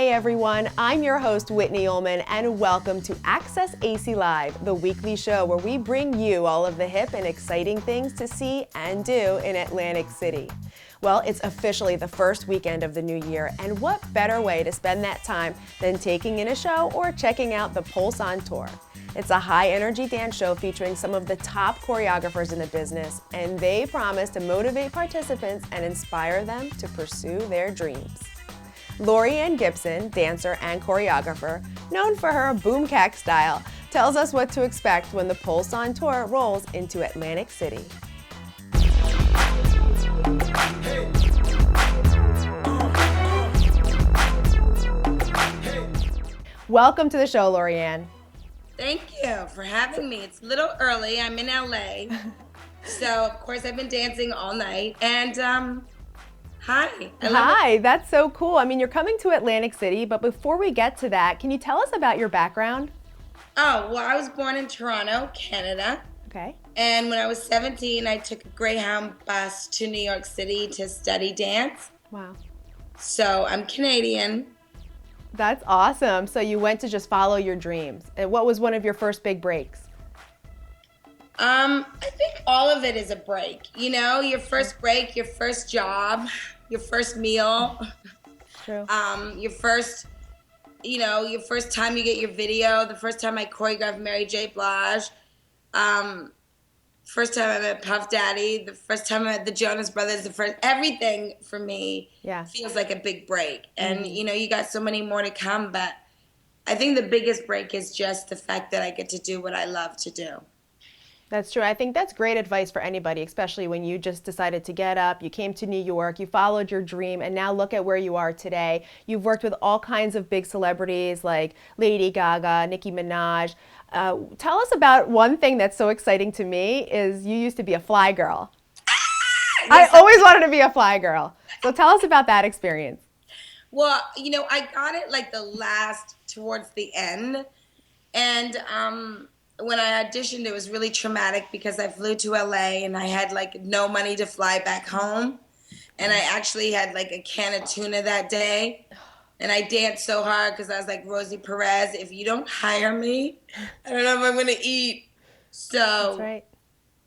Hey everyone, I'm your host Whitney Ullman and welcome to Access AC Live, the weekly show where we bring you all of the hip and exciting things to see and do in Atlantic City. Well, it's officially the first weekend of the new year, and what better way to spend that time than taking in a show or checking out the Pulse on Tour. It's a high-energy dance show featuring some of the top choreographers in the business, and they promise to motivate participants and inspire them to pursue their dreams. Laurieann Gibson, dancer and choreographer, known for her boom cack style, tells us what to expect when the Pulse on Tour rolls into Atlantic City. Welcome to the show, Laurieann. Thank you for having me. It's a little early. I'm in LA. So, of course, I've been dancing all night. And, hi. Hi, that's so cool. I mean, you're coming to Atlantic City, but before we get to that, can you tell us about your background? Oh, well, I was born in Toronto, Canada. Okay. And when I was 17, I took a Greyhound bus to New York City to study dance. Wow. So, I'm Canadian. That's awesome. So you went to just follow your dreams. And what was one of your first big breaks? I think all of it is a break. You know, your first break, your first job, your first meal. True. Your first time you get your video, the first time I choreographed Mary J. Blige, first time I met Puff Daddy, the first time I met the Jonas Brothers, everything for me feels like a big break. And, you know, you got so many more to come, but I think the biggest break is just the fact that I get to do what I love to do. That's true. I think that's great advice for anybody, especially when you just decided to get up, you came to New York, you followed your dream, and now look at where you are today. You've worked with all kinds of big celebrities like Lady Gaga, Nicki Minaj. Tell us about one thing that's so exciting to me is you used to be a fly girl. I always wanted to be a fly girl. So tell us about that experience. Well, you know, I got it like towards the end. And when I auditioned, it was really traumatic because I flew to LA and I had like no money to fly back home. And I actually had like a can of tuna that day. And I danced so hard because I was like, Rosie Perez, if you don't hire me, I don't know if I'm going to eat. So, that's right.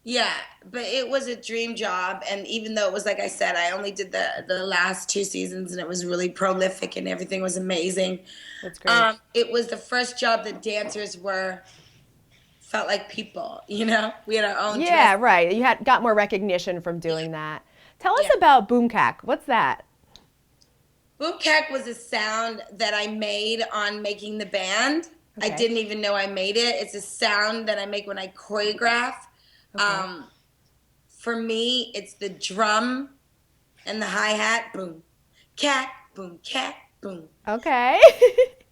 Yeah, but it was a dream job. And even though it was, like I said, I only did the last 2 seasons and it was really prolific and everything was amazing. That's great. It was the first job that dancers felt like people, you know? We had our own dress. Right. You got more recognition from doing that. Tell us about boom cack. What's that? Boom cack was a sound that I made on making the band. Okay. I didn't even know I made it. It's a sound that I make when I choreograph. Okay. For me, it's the drum and the hi-hat. Boom, cack, boom, boom. Okay.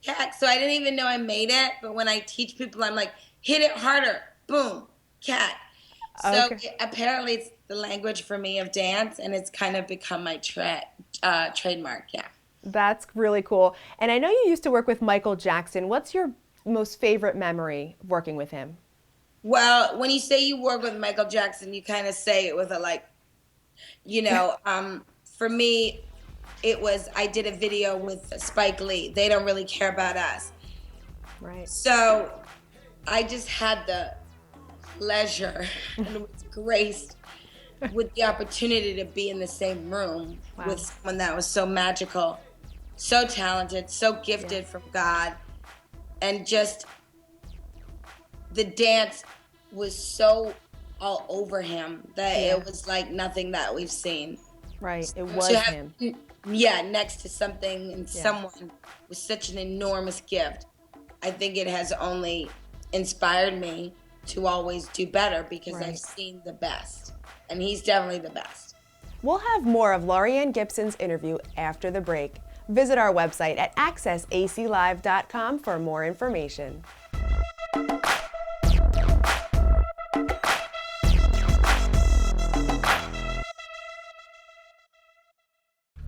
Cack. So I didn't even know I made it, but when I teach people, I'm like, hit it harder. Boom, cack. So apparently it's the language for me of dance, and it's kind of become my trademark, yeah. That's really cool. And I know you used to work with Michael Jackson. What's your most favorite memory of working with him? Well, when you say you work with Michael Jackson, you kind of say it with a like, you know, for me, I did a video with Spike Lee. They don't really care about us. Right. So I just had the pleasure and was graced with the opportunity to be in the same room with someone that was so magical, so talented, so gifted from God, and just the dance was so all over him that it was like nothing that we've seen. Right, it was him. Yeah, next to something and someone with such an enormous gift. I think it has only inspired me to always do better because I've seen the best. And he's definitely the best. We'll have more of Laurieann Gibson's interview after the break. Visit our website at accessaclive.com for more information.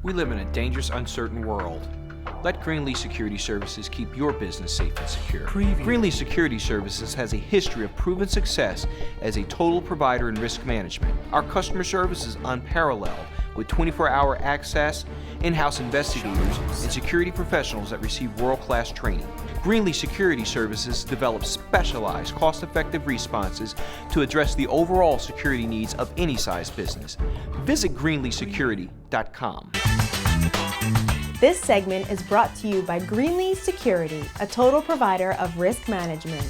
We live in a dangerous, uncertain world. Let Greenlee Security Services keep your business safe and secure. Greenlee Security Services has a history of proven success as a total provider in risk management. Our customer service is unparalleled with 24-hour access, in-house investigators, and security professionals that receive world-class training. Greenlee Security Services develops specialized, cost-effective responses to address the overall security needs of any size business. Visit greenleesecurity.com. This segment is brought to you by Greenlee Security, a total provider of risk management.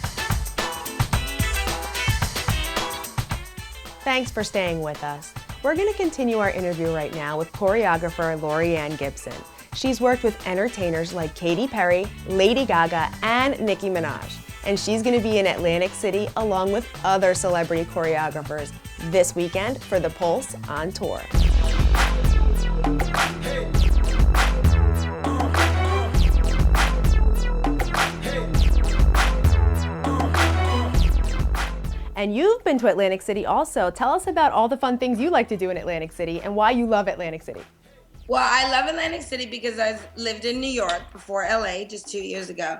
Thanks for staying with us. We're going to continue our interview right now with choreographer Laurieann Gibson. She's worked with entertainers like Katy Perry, Lady Gaga, and Nicki Minaj. And she's going to be in Atlantic City along with other celebrity choreographers this weekend for The Pulse on tour. And you've been to Atlantic City also. Tell us about all the fun things you like to do in Atlantic City and why you love Atlantic City. Well, I love Atlantic City because I've lived in New York before LA just 2 years ago.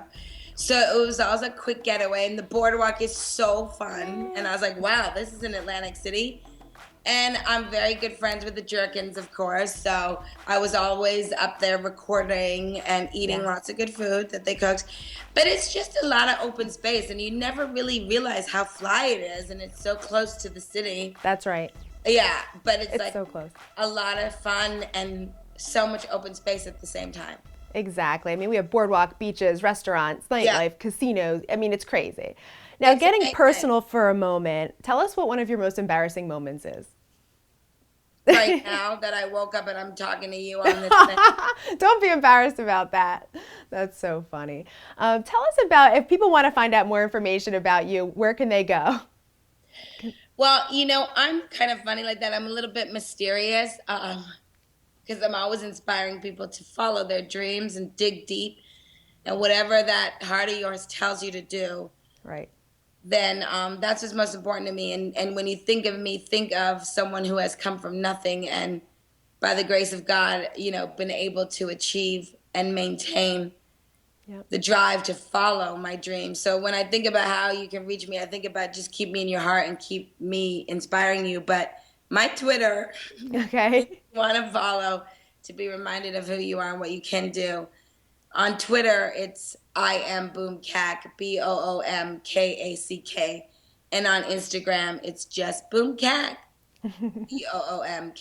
So it was always a quick getaway, and the boardwalk is so fun. And I was like, wow, this is in Atlantic City. And I'm very good friends with the Jerkins, of course. So I was always up there recording and eating lots of good food that they cooked. But it's just a lot of open space, and you never really realize how fly it is, and it's so close to the city. That's right. Yeah, but it's like so close. A lot of fun and so much open space at the same time. Exactly. I mean, we have boardwalk, beaches, restaurants, nightlife, casinos. I mean, it's crazy. Now, It's getting amazing. personal for a moment, tell us what one of your most embarrassing moments is. Right now that I woke up and I'm talking to you on this thing. Don't be embarrassed about that. That's so funny. Tell us about, if people want to find out more information about you, where can they go? Well, you know, I'm kind of funny like that. I'm a little bit mysterious because I'm always inspiring people to follow their dreams and dig deep. And whatever that heart of yours tells you to do, Right. then that's what's most important to me. And when you think of me, think of someone who has come from nothing and by the grace of God, you know, been able to achieve and maintain the drive to follow my dreams. So when I think about how you can reach me, I think about just keep me in your heart and keep me inspiring you. But my Twitter, Okay. if you want to follow to be reminded of who you are and what you can do. On Twitter, it's I am Boomkack, BOOMKACK. And on Instagram, it's just Boomkack, BOOMKACK.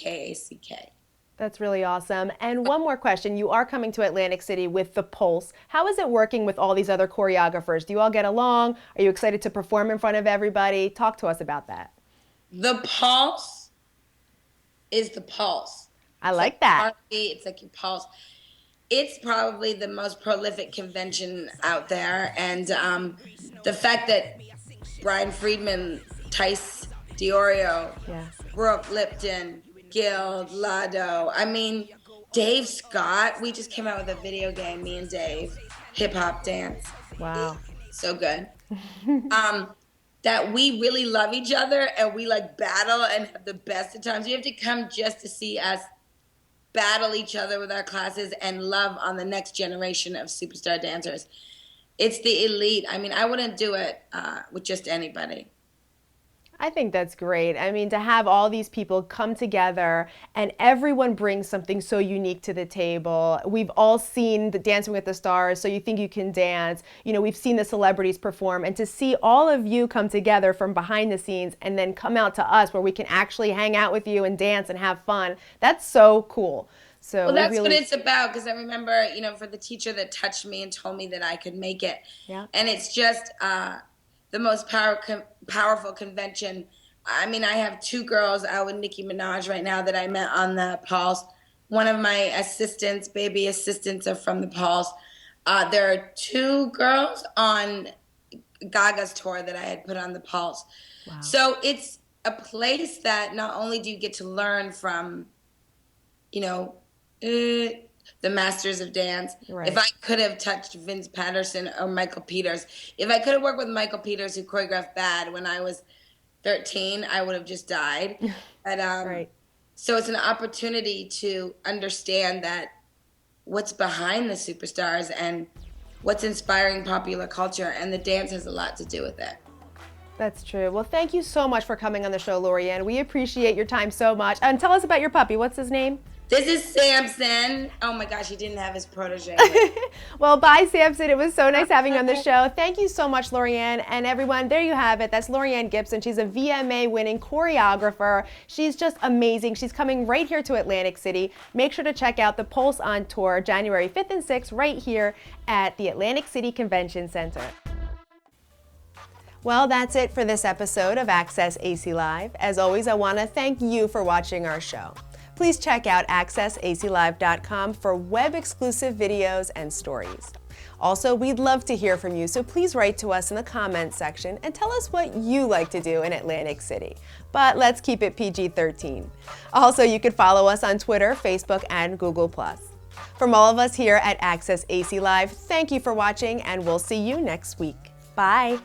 That's really awesome. And one more question. You are coming to Atlantic City with The Pulse. How is it working with all these other choreographers? Do you all get along? Are you excited to perform in front of everybody? Talk to us about that. The Pulse is the pulse. I like that. It's like your pulse. It's probably the most prolific convention out there. And the fact that Brian Friedman, Tice Diorio, Brooke Lipton, Gil, Lado, I mean, Dave Scott, we just came out with a video game, me and Dave, hip hop dance. Wow. So good. That we really love each other and we like battle and have the best of times. You have to come just to see us battle each other with our classes and love on the next generation of superstar dancers. It's the elite. I mean, I wouldn't do it with just anybody. I think that's great. I mean, to have all these people come together and everyone brings something so unique to the table. We've all seen the Dancing with the Stars, So You Think You Can Dance. You know, we've seen the celebrities perform, and to see all of you come together from behind the scenes and then come out to us where we can actually hang out with you and dance and have fun, that's so cool. So well, that's what it's about, because I remember, you know, for the teacher that touched me and told me that I could make it. Yeah. And it's just the most powerful convention. I mean, I have two girls out with Nicki Minaj right now that I met on the Pulse. One of my assistants, baby assistants, are from the Pulse. There are two girls on Gaga's tour that I had put on the Pulse. Wow. So it's a place that not only do you get to learn from, you know, the masters of dance. Right. If I could have touched Vince Patterson or Michael Peters, if I could have worked with Michael Peters, who choreographed Bad when I was 13, I would have just died. But, Right. So it's an opportunity to understand that what's behind the superstars and what's inspiring popular culture, and the dance has a lot to do with it. That's true. Well, thank you so much for coming on the show, Laurieann. We appreciate your time so much. And tell us about your puppy. What's his name? This is Samson. Oh my gosh, he didn't have his protege. Well, bye, Samson. It was so nice having you on the show. Thank you so much, Laurieann. And everyone, there you have it. That's Laurieann Gibson. She's a VMA winning choreographer. She's just amazing. She's coming right here to Atlantic City. Make sure to check out the Pulse on Tour January 5th and 6th right here at the Atlantic City Convention Center. Well, that's it for this episode of Access AC Live. As always, I want to thank you for watching our show. Please check out accessaclive.com for web-exclusive videos and stories. Also, we'd love to hear from you, so please write to us in the comments section and tell us what you like to do in Atlantic City. But let's keep it PG-13. Also, you can follow us on Twitter, Facebook, and Google+. From all of us here at Access AC Live, thank you for watching, and we'll see you next week. Bye.